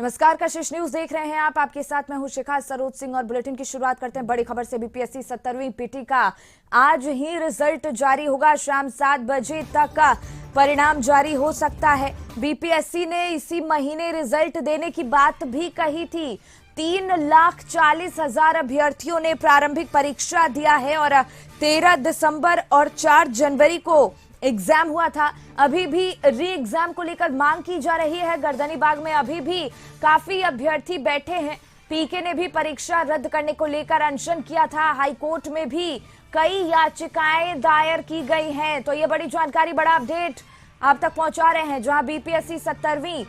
नमस्कार, कशिश न्यूज देख रहे हैं आप। आपके साथ मैं हूं शिखा सरोज सिंह और बुलेटिन की शुरुआत करते हैं बड़ी खबर से। बीपीएससी 17वीं पीटी का आज ही रिजल्ट जारी होगा। शाम 7 बजे तक का परिणाम जारी हो सकता है। बीपीएससी ने इसी महीने रिजल्ट देने की बात भी कही थी। 3,40,000 अभ्यर्थियों ने प्रारंभिक परीक्षा दिया है और 13 दिसंबर और 4 जनवरी को एग्जाम हुआ था। अभी भी री एग्जाम को लेकर मांग की जा रही है। गर्दनीबाग में अभी भी काफी अभ्यर्थी बैठे हैं। पीके ने भी परीक्षा रद्द करने को लेकर अनशन किया था। हाईकोर्ट में भी कई याचिकाएं दायर की गई हैं। तो ये बड़ी जानकारी, बड़ा अपडेट आप तक पहुंचा रहे हैं, जहां बीपीएससी 17वीं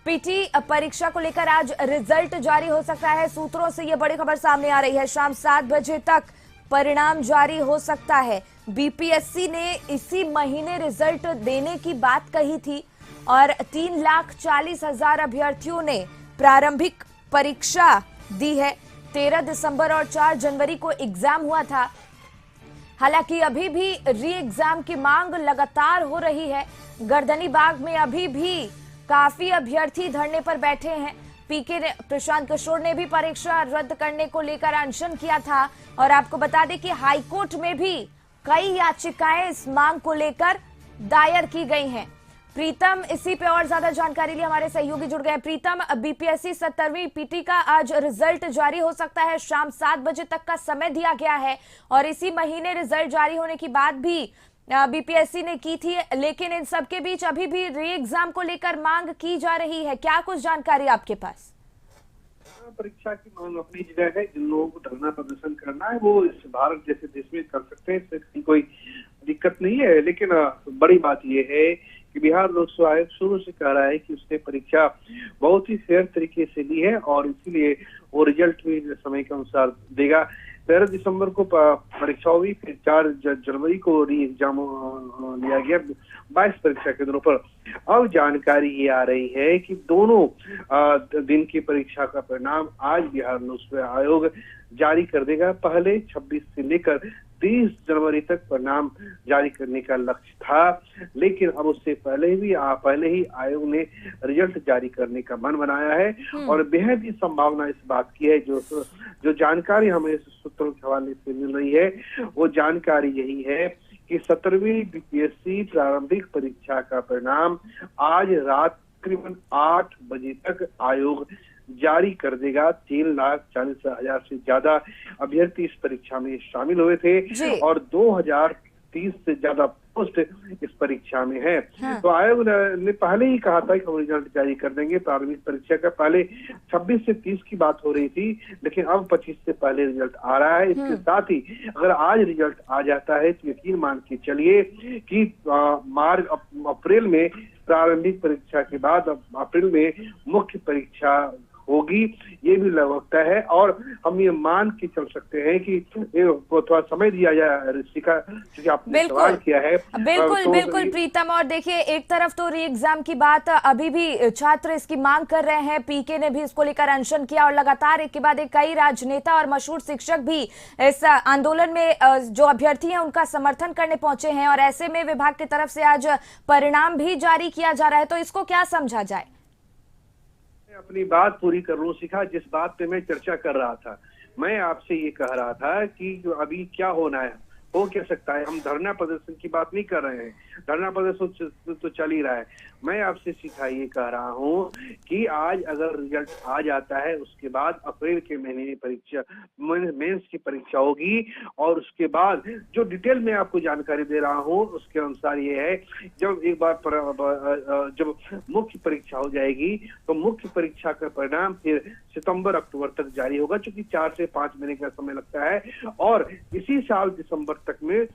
पीटी परीक्षा को लेकर आज रिजल्ट जारी हो सकता है। सूत्रों से ये बड़ी खबर सामने आ रही है। शाम 7 बजे तक परिणाम जारी हो सकता है। बीपीएससी ने इसी महीने रिजल्ट देने की बात कही थी और 3,40,000 अभ्यर्थियों ने प्रारंभिक परीक्षा दी है। 13 दिसंबर और 4 जनवरी को एग्जाम हुआ था। हालांकि अभी भी री एग्जाम की मांग लगातार हो रही है। गर्दनीबाग में अभी भी काफी अभ्यर्थी धरने पर बैठे हैं। पीके ने, प्रशांत किशोर ने भी परीक्षा रद्द करने को लेकर अनशन किया था और आपको बता दें कि हाईकोर्ट में भी कई याचिकाएं इस मांग को लेकर दायर की गई हैं। प्रीतम इसी पे और ज्यादा जानकारी लिए हमारे सहयोगी जुड़ गए हैं। प्रीतम, बीपीएससी 17वीं पीटी का आज रिजल्ट जारी हो सकता है। शाम 7 बजे तक का समय दिया गया है और इसी महीने रिजल्ट जारी होने की बात भी बीपीएससी ने की थी, लेकिन इन सबके बीच अभी भी री एग्जाम को लेकर मांग की जा रही है। क्या कुछ जानकारी आपके पास? परीक्षा की मांग अपनी जगह है। जिन लोगों को धरना प्रदर्शन करना है वो इस भारत जैसे देश में कर सकते हैं, इससे कोई दिक्कत नहीं है। लेकिन बड़ी बात यह है कि बिहार लोक सेवा आयोग शुरू से कह रहा है कि उसने परीक्षा बहुत ही फेयर तरीके से ली है और इसीलिए वो रिजल्ट भी समय के अनुसार देगा। 13 दिसंबर को परीक्षा हुई, फिर 4 जनवरी को री एग्जाम लिया गया 22 परीक्षा केंद्रों पर। अब जानकारी ये आ रही है कि दोनों दिन की परीक्षा का परिणाम आज बिहार लोक सेवा आयोग जारी कर देगा। पहले 26 से लेकर 30 जनवरी तक परिणाम जारी करने का लक्ष्य था, लेकिन अब उससे पहले ही आयोग ने रिजल्ट जारी करने का मन बनाया है और बेहद ही संभावना इस बात की है। जो जानकारी हमें सूत्रों के हवाले से मिल रही है वो जानकारी यही है कि 17वीं बीपीएससी प्रारंभिक परीक्षा का परिणाम आज रात तकरीबन 8 बजे तक आयोग जारी कर देगा। 3,40,000 से ज्यादा अभ्यर्थी इस परीक्षा में शामिल हुए थे और 2,030 से ज्यादा पोस्ट इस परीक्षा में है। तो आयोग ने पहले ही कहा था कि हम रिजल्ट जारी कर देंगे। प्रारंभिक परीक्षा का पहले 26 से 30 की बात हो रही थी, लेकिन अब 25 से पहले रिजल्ट आ रहा है। इसके साथ ही अगर आज रिजल्ट आ जाता है तो यकीन मान के चलिए कि अप्रैल में प्रारंभिक परीक्षा के बाद अप्रैल में मुख्य परीक्षा होगी, ये भी लगता है। और हम ये मान के चल सकते हैं कि थोड़ा समय दिया जाए ऋषिका, क्योंकि आपने सवाल किया है। बिल्कुल प्रीतम, और देखिए एक तरफ तो री एग्जाम की बात अभी भी छात्र इसकी मांग कर रहे हैं। पीके ने भी इसको लेकर अनशन किया और लगातार एक के बाद एक कई राजनेता और मशहूर शिक्षक भी इस आंदोलन में जो अभ्यर्थी हैं उनका समर्थन करने पहुंचे हैं और ऐसे में विभाग की तरफ से आज परिणाम भी जारी किया जा रहा है। तो इसको क्या समझा जाए? अपनी बात पूरी कर लूं शिखा। जिस बात पे मैं चर्चा कर रहा था, मैं आपसे ये कह रहा था कि अभी क्या होना है, हो क्या सकता है। हम धरना प्रदर्शन की बात नहीं कर रहे हैं, धरना प्रदर्शन तो चल ही रहा है। मैं आपसे सीधा ये कह रहा हूँ कि आज अगर रिजल्ट आ जाता है उसके बाद अप्रैल के महीने में परीक्षा मेंस की परीक्षा होगी और उसके बाद जो डिटेल में आपको जानकारी दे रहा हूँ उसके अनुसार ये है, जब एक बार जब मुख्य परीक्षा हो जाएगी तो मुख्य परीक्षा का परिणाम फिर सितंबर अक्टूबर तक जारी होगा, क्योंकि 4 से 5 महीने का समय लगता है। और इसी साल दिसंबर तक में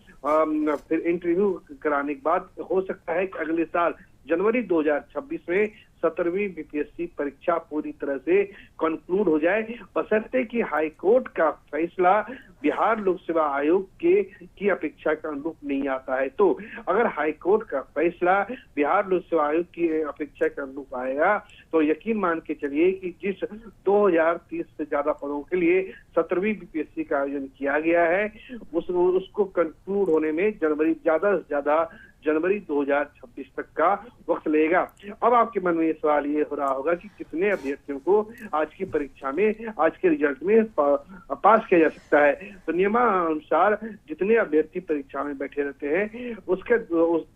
फिर इंटरव्यू कराने के बाद हो सकता है कि अगले साल जनवरी 2026 में 17वीं बीपीएससी परीक्षा पूरी तरह से कंक्लूड हो जाए, बशर्ते कि हाई कोर्ट का फैसला बिहार लोक सेवा आयोग की अपेक्षा के अनुरूप नहीं आता है। तो अगर हाई कोर्ट का फैसला बिहार लोक सेवा आयोग की अपेक्षा के अनुरूप आएगा तो यकीन मान के चलिए कि जिस 2030 से ज्यादा पदों के लिए 17वीं बीपीएससी का आयोजन किया गया है उसको कंक्लूड होने में जनवरी ज्यादा से ज्यादा जनवरी 2026 तक का वक्त लगेगा। अब आपके मन में ये सवाल ये हो रहा होगा कि कितने अभ्यर्थियों को आज की परीक्षा में, आज के रिजल्ट में पास किया जा सकता है। तो नियमानुसार जितने अभ्यर्थी परीक्षा में बैठे रहते हैं उस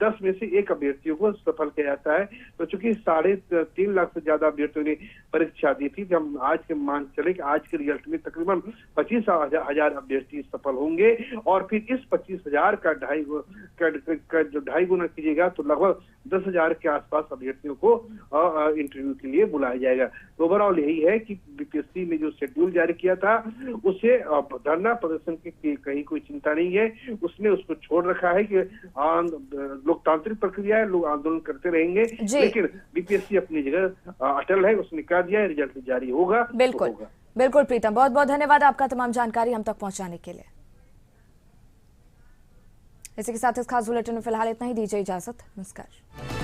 10 में से एक अभ्यर्थियों को सफल किया जाता है। तो चूंकि 3.5 लाख से ज्यादा अभ्यर्थियों ने परीक्षा दी थी, जब आज के मान चले कि आज के रिजल्ट में तकरीबन 25,000 अभ्यर्थी सफल होंगे और फिर इस 25,000 का जो 2.5 गुना कीजिएगा तो लगभग 10,000 के आसपास अभ्यर्थियों को इंटरव्यू के लिए बुलाया जाएगा। तो ओवरऑल यही है कि बीपीएससी ने जो शेड्यूल जारी किया था उसे धरना प्रदर्शन की कहीं कोई चिंता नहीं है। उसने उसको छोड़ रखा है कि लोकतांत्रिक प्रक्रिया है, लोग आंदोलन करते रहेंगे, लेकिन बीपीएससी अपनी जगह अटल है। उसने कहा दिया है रिजल्ट जारी होगा। बिल्कुल बिल्कुल प्रीतम, बहुत बहुत धन्यवाद आपका तमाम जानकारी हम तक पहुंचाने के लिए। इसी के साथ इस खास बुलेटिन में फिलहाल इतना ही, दीजिए इजाजत, नमस्कार।